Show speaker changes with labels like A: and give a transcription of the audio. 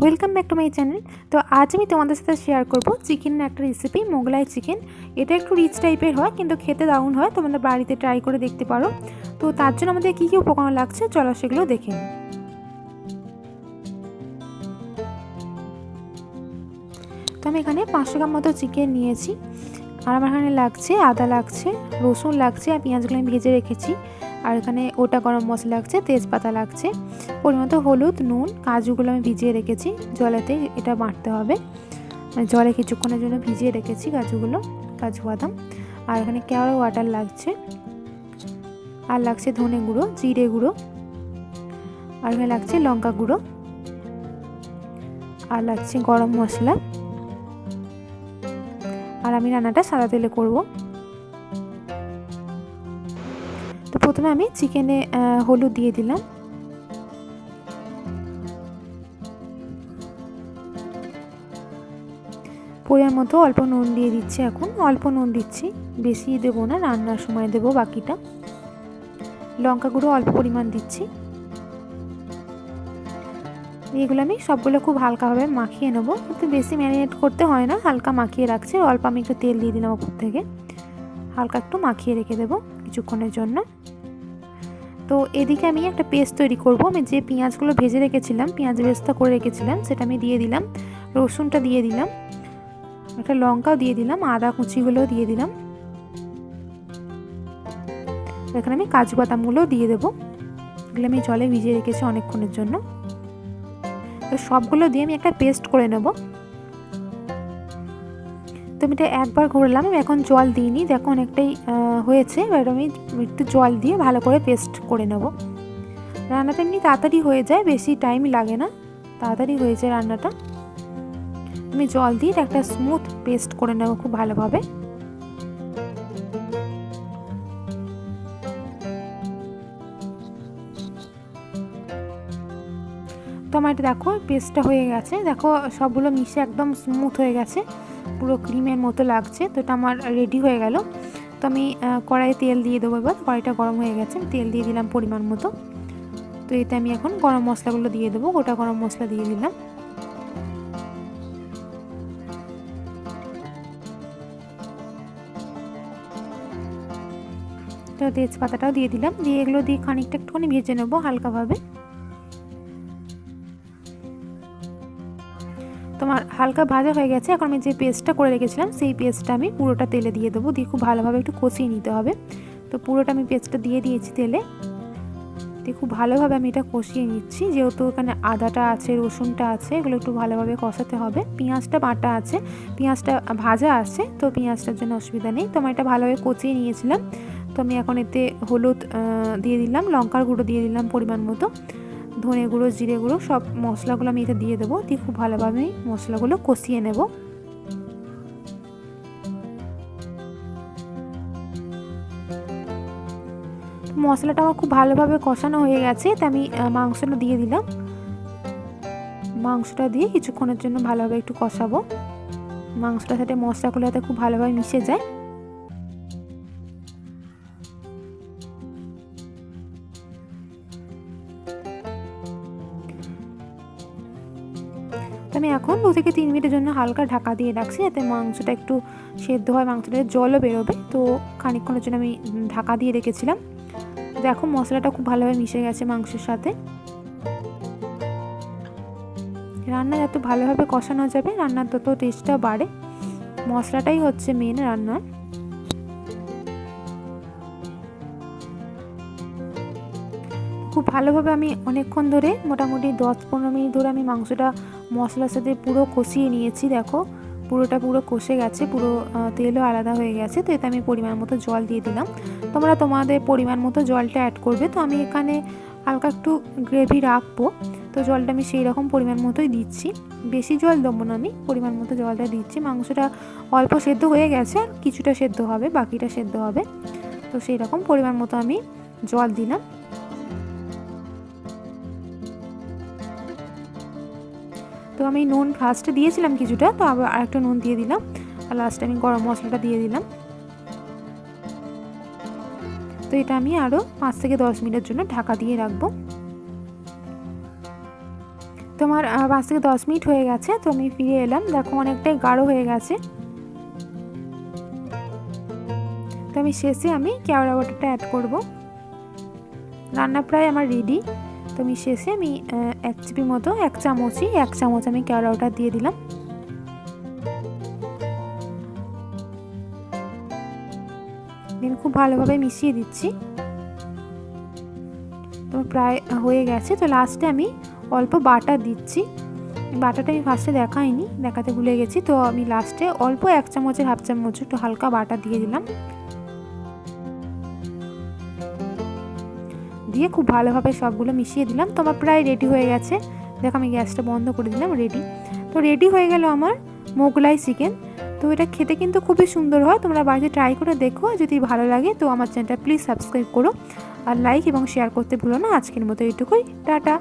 A: Welcome back to my channel. তো আজ আমি তোমাদের সাথে শেয়ার করব চিকেনের একটা রেসিপি, মোগলাই চিকেন। এটা একটু রিচ টাইপের হয় কিন্তু খেতে দারুণ হয়, তোমরা বাড়িতে ট্রাই করে দেখতে পারো। তো তার জন্য আমাদের কী কী উপকরণ লাগছে চলো সেগুলো দেখে নিই। তো আমি এখানে 500 গ্রাম মতো চিকেন নিয়েছি, আর আমার এখানে লাগছে আদা লাগছে, রসুন লাগছে, আর পেঁয়াজগুলো আমি ভেজে রেখেছি, আর এখানে গোটা গরম মশলা লাগছে, তেজপাতা লাগছে, পরিমাণ হলুদ, নুন, কাজুগুলো আমি ভিজিয়ে রেখেছি জলেতে, এটা বাটতে হবে, মানে জলে কিছুক্ষণের জন্য ভিজিয়ে রেখেছি কাজু বাদাম। আর এখানে কেওড়া ওয়াটার লাগছে, আর লাগছে ধনে গুঁড়ো, জিরে গুঁড়ো, আর এখানে লাগছে লঙ্কা গুঁড়ো, আর লাগছে গরম মশলা। আর আমি রান্নাটা সাদা তেলে করব। তো প্রথমে আমি চিকেনে হলুদ দিয়ে দিলাম, পরিমাণ মতো অল্প নুন দিয়ে দিচ্ছি, এখন অল্প নুন দিচ্ছি, বেশি দেবো না, রান্নার সময় দেবো বাকিটা। লঙ্কা গুঁড়ো অল্প পরিমাণ দিচ্ছি। এগুলো আমি সবগুলো খুব হালকাভাবে মাখিয়ে নেবো, কিন্তু বেশি ম্যারিনেট করতে হয় না, হালকা মাখিয়ে রাখছি। অল্প আমি একটু তেল দিয়ে দিলাম উপর থেকে, হালকা একটু মাখিয়ে রেখে দেবো কিছুক্ষণের জন্য। তো এদিকে আমি একটা পেস্ট তৈরি করব। আমি যে পেঁয়াজগুলো ভেজে রেখেছিলাম, পেঁয়াজ বেরেস্তা করে রেখেছিলাম, সেটা আমি দিয়ে দিলাম, রসুনটা দিয়ে দিলাম, একটা লঙ্কাও দিয়ে দিলাম, আদা কুচিগুলোও দিয়ে দিলাম, এখানে আমি কাজু বাদামগুলোও দিয়ে দেবো। এগুলো আমি জলে ভিজিয়ে রেখেছি অনেকক্ষণের জন্য। তো সবগুলো দিয়ে আমি একটা পেস্ট করে নেব। তো আমি এটা একবার ঘুরলাম, আমি এখন জল দিইনি, দেখো অনেকটাই হয়েছে। এবার আমি একটু জল দিয়ে ভালো করে পেস্ট করে নেব। রান্নাটা এমনি তাড়াতাড়ি হয়ে যায়, বেশি টাইম লাগে না, তাড়াতাড়ি হয়ে যায় রান্নাটা। আমি জল দিয়ে একটা স্মুথ পেস্ট করে নেব খুব ভালোভাবে। তো আমার এটা দেখো পেস্টটা হয়ে গেছে, দেখো সবগুলো মিশে একদম স্মুথ হয়ে গেছে, পুরো ক্রিমের মতো লাগছে। তো এটা আমার রেডি হয়ে গেল। তো আমি কড়াইয়ে তেল দিয়ে দেবো। এবার কড়াইটা গরম হয়ে গেছে, তেল দিয়ে দিলাম পরিমাণ মতো। তো এতে আমি এখন গরম মশলাগুলো দিয়ে দেবো, গোটা গরম মশলা দিয়ে দিলাম, তো তেজপাতাটাও দিয়ে দিলাম, দিয়ে এগুলো দিয়ে খানিকটা একটুখানি ভেজে নেবো হালকাভাবে। তোমার হালকা ভাজা হয়ে গেছে, এখন আমি যে পেস্টটা করে রেখেছিলাম সেই পেস্টটা আমি পুরোটা তেলে দিয়ে দেবো, দিয়ে খুব ভালোভাবে একটু কষিয়ে নিতে হবে। তো পুরোটা আমি পেস্টটা দিয়ে দিয়েছি তেলে, দিয়ে খুব ভালোভাবে আমি এটা কষিয়ে নিচ্ছি। যেহেতু এখানে আদাটা আছে, রসুনটা আছে, এগুলো একটু ভালোভাবে কষাতে হবে। পেঁয়াজটা বাটা আছে, পেঁয়াজটা ভাজা আছে, তো পেঁয়াজটার জন্য অসুবিধা নেই। তো আমি এটা ভালোভাবে কষিয়ে নিয়েছিলাম। তো আমি এখন এতে হলুদ দিয়ে দিলাম, লঙ্কার গুঁড়ো দিয়ে দিলাম পরিমাণ মতো, ধনে গুঁড়ো, জিরে গুঁড়ো, সব মশলাগুলো আমি এতে দিয়ে দেবো, দিয়ে খুব ভালোভাবে মশলাগুলো কষিয়ে নেব। মশলাটা আমার খুব ভালোভাবে কষানো হয়ে গেছে, তো আমি মাংসটা দিয়ে দিলাম। মাংসটা দিয়ে কিছুক্ষণের জন্য ভালোভাবে একটু কষাবো, মাংসটার সাথে মশলাগুলো যাতে খুব ভালোভাবে মিশে যায়। তো আমি এখন 2 থেকে 3 মিনিটের জন্য হালকা ঢাকা দিয়ে রাখছি, যাতে মাংসটা একটু সেদ্ধ হয়, মাংসটা জলও বেরোবে। তো খানিকক্ষণের জন্য আমি ঢাকা দিয়ে রেখেছিলাম। দেখো মশলাটা খুব ভালোভাবে মিশে গেছে মাংসের সাথে। রান্না যত ভালোভাবে কষানো যাবে, রান্নার তত টেস্টটাও বাড়ে। মশলাটাই হচ্ছে মেন রান্নার। খুব ভালোভাবে আমি অনেকক্ষণ ধরে, মোটামুটি 10-15 মিনিট ধরে আমি মাংসটা মশলার সাথে পুরো কষিয়ে নিয়েছি। দেখো পুরোটা পুরো কষে গেছে, পুরো তেলও আলাদা হয়ে গেছে। তো এতে আমি পরিমাণ মতো জল দিয়ে দিলাম, তোমরা তোমাদের পরিমাণ মতো জলটা অ্যাড করবে। তো আমি এখানে হালকা একটু গ্রেভি রাখবো, তো জলটা আমি সেই রকম পরিমাণ মতোই দিচ্ছি, বেশি জল দেবো না, আমি পরিমাণ মতো জলটা দিচ্ছি। মাংসটা অল্প সেদ্ধ হয়ে গেছে, আর কিছুটা সেদ্ধ হবে, বাকিটা সেদ্ধ হবে। তো সেই রকম পরিমাণ মতো আমি জল দিলাম। তো আমি নুন ফার্স্টে দিয়েছিলাম কিছুটা, তো আবার আরেকটু নুন দিয়ে দিলাম, আর লাস্টে আমি গরম মশলাটা দিয়ে দিলাম। তো এটা আমি আরও 5 থেকে 10 মিনিটের জন্য ঢাকা দিয়ে রাখবো। তো তোমার 5 থেকে 10 মিনিট হয়ে গেছে। তো আমি ফিরে এলাম, দেখো অনেকটাই গাঢ় হয়ে গেছে। তো আমি শেষে কেওড়া বাটাটা অ্যাড করব। রান্না প্রায় আমার রেডি। তো আমি শেষে 1 চিপি মতো 1 চামচ আমি কেওড়া বাটা দিয়ে দিলাম। আমি খুব ভালোভাবে মিশিয়ে দিচ্ছি। তো প্রায় হয়ে গেছে। তো লাস্টে আমি অল্প বাটার দিচ্ছি। বাটাটা আমি ফার্স্টে দেখাতে ভুলে গেছি। তো আমি লাস্টে অল্প 1 চামচের হাফ চামচ একটু হালকা বাটার দিয়ে দিলাম, দিয়ে খুব ভালোভাবে সবগুলো মিশিয়ে দিলাম। তো আমার প্রায় রেডি হয়ে গেছে। দেখো আমি গ্যাসটা বন্ধ করে দিলাম, রেডি। তো রেডি হয়ে গেল আমার মোগলাই চিকেন। তো এটা খেতে কিন্তু খুবই সুন্দর হয়, তোমরা বাড়িতে ট্রাই করে দেখো। যদি ভালো লাগে তো আমার চ্যানেলটা প্লিজ সাবস্ক্রাইব করো, আর লাইক এবং শেয়ার করতে ভুলো না। আজকের মতো এইটুকুই, টাটা।